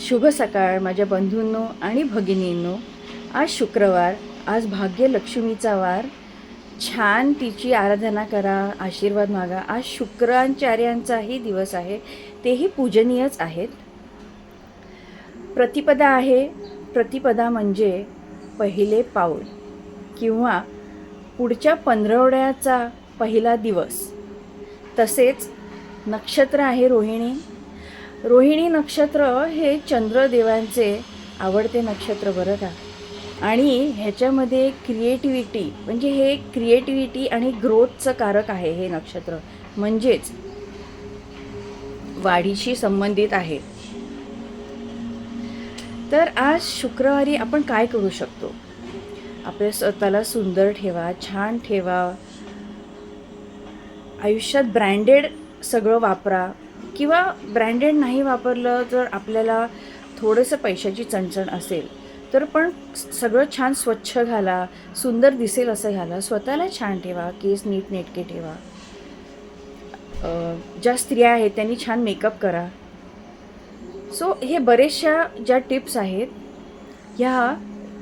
शुभ सकाळ माझ्या बंधूंनो आणि भगिनींनो. आज शुक्रवार, आज भाग्यलक्ष्मीचा वार. छान तिची आराधना करा, आशीर्वाद मागा. आज शुक्राचार्यांचाही दिवस आहे, तेही पूजनीयच आहेत. प्रतिपदा आहे. प्रतिपदा म्हणजे पहिले पाऊल किंवा पुढच्या पंधरवड्याचा पहिला दिवस. तसेच नक्षत्र आहे रोहिणी. रोहिणी नक्षत्र हे चंद्रदेवांचे आवडते नक्षत्र बरं का. आणि ह्याच्यामध्ये क्रिएटिव्हिटी म्हणजे हे क्रिएटिव्हिटी आणि ग्रोथचं कारक आहे हे नक्षत्र, म्हणजेच वाढीशी संबंधित आहे. तर आज शुक्रवारी आपण काय करू शकतो? आपल्या स्वतःला सुंदर ठेवा, छान ठेवा. आयुष्यात ब्रँडेड सगळं वापरा, किंवा ब्रँडेड नाही वापरलं तर आपल्याला थोडंसं पैशाची चणचण असेल तर पण सगळं छान स्वच्छ घाला, सुंदर दिसेल असं घाला. स्वतःला छान ठेवा, केस नीटनेटके ठेवा. ज्या स्त्रिया आहेत त्यांनी छान मेकअप करा. सो हे बरेचशा ज्या टिप्स आहेत ह्या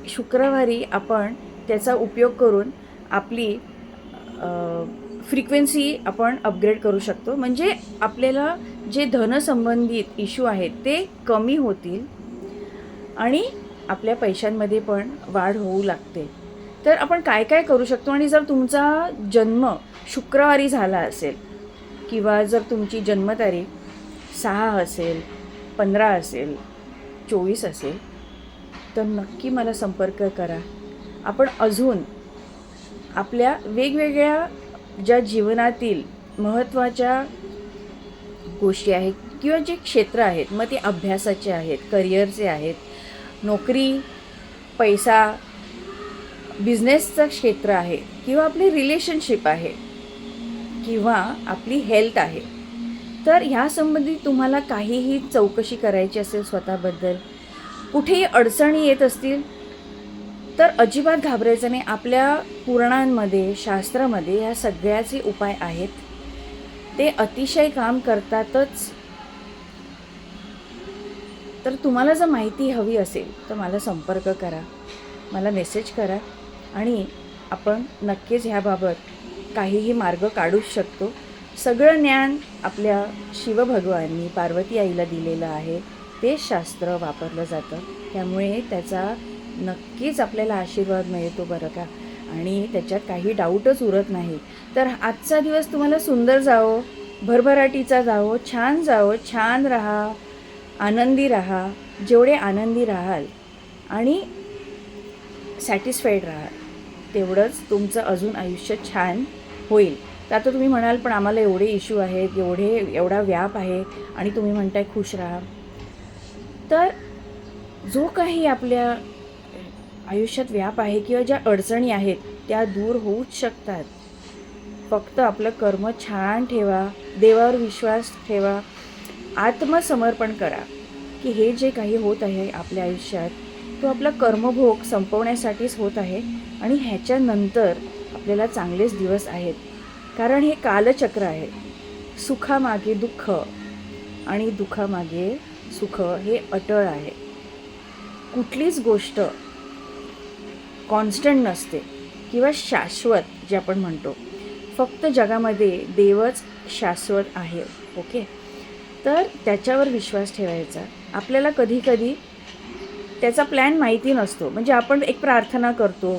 शुक्रवारी आपण त्याचा उपयोग करून आपली फ्रिक्वेन्सी आपण अपग्रेड करू शकतो. म्हणजे आपल्याला जे धनसंबंधित इश्यू आहेत ते कमी होतील आणि आपल्या पैशांमध्ये पण वाढ होऊ लागते. तर आपण काय काय करू शकतो? आणि जर तुमचा जन्म शुक्रवारी झाला असेल किंवा जर तुमची जन्मतारीख 6 असेल, 15 असेल, 24 असेल तर नक्की मला संपर्क करा. आपण अजून आपल्या वेगवेगळ्या ज्या जीवनातील महत्त्वाच्या गोष्टी आहेत किंवा जे क्षेत्र आहेत, मग ते अभ्यासाचे आहेत, करिअरचे आहेत, नोकरी, पैसा, बिझनेसचं क्षेत्र आहे, किंवा आपली रिलेशनशिप आहे, किंवा आपली हेल्थ आहे. तर ह्यासंबंधी तुम्हाला काहीही चौकशी करायची असेल स्वतःबद्दल, कुठेही अडचणी येत असतील तर अजिबात घाबरायचं नाही. आपल्या पुराणांमध्ये, शास्त्रामध्ये ह्या सगळ्याचे उपाय आहेत. ते अतिशय काम करतातच. तर तुम्हाला जर माहिती हवी असेल तर मला संपर्क करा, मला मेसेज करा आणि आपण नक्कीच ह्याबाबत काहीही मार्ग काढूच शकतो. सगळं ज्ञान आपल्या शिवभगवाननी पार्वती आईला दिलेलं आहे. ते शास्त्र वापरलं जातं, त्यामुळे त्याचा नक्कीच आपल्याला आशीर्वाद मिळतो बरं का. आणि त्याच्यात काही डाऊटच उरत नाही. तर आजचा दिवस तुम्हाला सुंदर जावो, भरभराटीचा जावो, छान जावो, छान राहा, आनंदी राहा. जेवढे आनंदी राहाल आणि सॅटिस्फाईड राहाल तेवढंच तुमचं अजून आयुष्य छान होईल. तर आता तुम्ही म्हणाल पण आम्हाला एवढे इश्यू आहेत, एवढा व्याप आहे आणि तुम्ही म्हणताय खुश राहा. तर जो काही आपल्या आयुष्यात व्याप आहे किंवा ज्या अडचणी आहेत त्या दूर होऊच शकतात. फक्त आपलं कर्म छान ठेवा, देवावर विश्वास ठेवा, आत्मसमर्पण करा की हे जे काही होत आहे आपल्या आयुष्यात तो आपला कर्मभोग संपवण्यासाठीच होत आहे आणि ह्याच्यानंतर आपल्याला चांगलेच दिवस आहेत. कारण हे कालचक्र आहे. सुखामागे दुःख आणि दुःखामागे सुख हे अटळ आहे. कुठलीच गोष्ट कॉन्स्टंट नसते किंवा शाश्वत जे आपण म्हणतो. फक्त जगामध्ये देवच शाश्वत आहे. ओके, तर त्याच्यावर विश्वास ठेवायचा. आपल्याला कधीकधी त्याचा प्लॅन माहिती नसतो. म्हणजे आपण एक प्रार्थना करतो,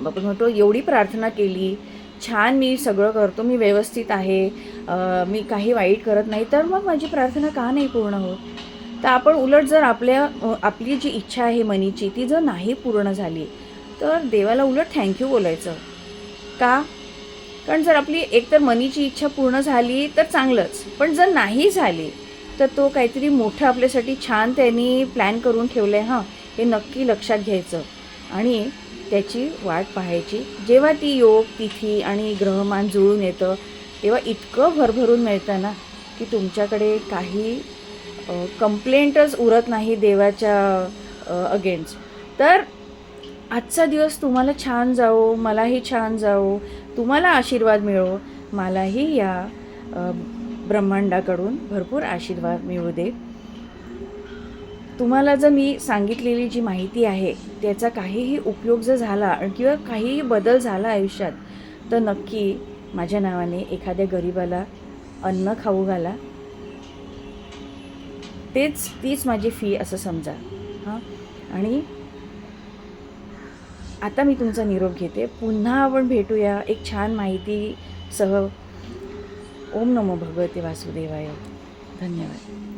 आपण म्हणतो एवढी प्रार्थना केली, छान मी सगळं करतो, मी व्यवस्थित आहे, मी काही वाईट करत नाही, तर मग माझी प्रार्थना का नाही पूर्ण होत? तर आपण उलट जर आपली जी इच्छा आहे मनीची ती जर नाही पूर्ण झाली तर देवाला उलट थँक्यू बोलायचं. का? कारण जर आपली एकतर मनीची इच्छा पूर्ण झाली तर चांगलंच, पण जर नाही झाली तर तो काहीतरी मोठं आपल्यासाठी छान त्यांनी प्लॅन करून ठेवलं आहे. हे नक्की लक्षात घ्यायचं आणि त्याची वाट पाहायची. जेव्हा ती योग, तिथी आणि ग्रहमान जुळून येतं तेव्हा इतकं भरभरून मिळतं ना की तुमच्याकडे काही कंप्लेंटच उरत नाही देवाच्या अगेन्स्ट. तर आजचा दिवस तुम्हाला छान जावो, मलाही छान जावो, तुम्हाला आशीर्वाद मिळो, मलाही या ब्रह्मांडाकडून भरपूर आशीर्वाद मिळू दे. तुम्हाला जर मी सांगितलेली जी माहिती आहे त्याचा काहीही उपयोग जर झाला किंवा काहीही बदल झाला आयुष्यात, तर नक्की माझ्या नावाने एखाद्या गरिबाला अन्न खाऊ घाला. तीच माझी फी असं समजा. हां, आणि आता मी तुमचा निरोप घेते. पुन्हा आपण भेटूया एक छान माहितीसह. ओम नमो भगवते वासुदेवाय. धन्यवाद.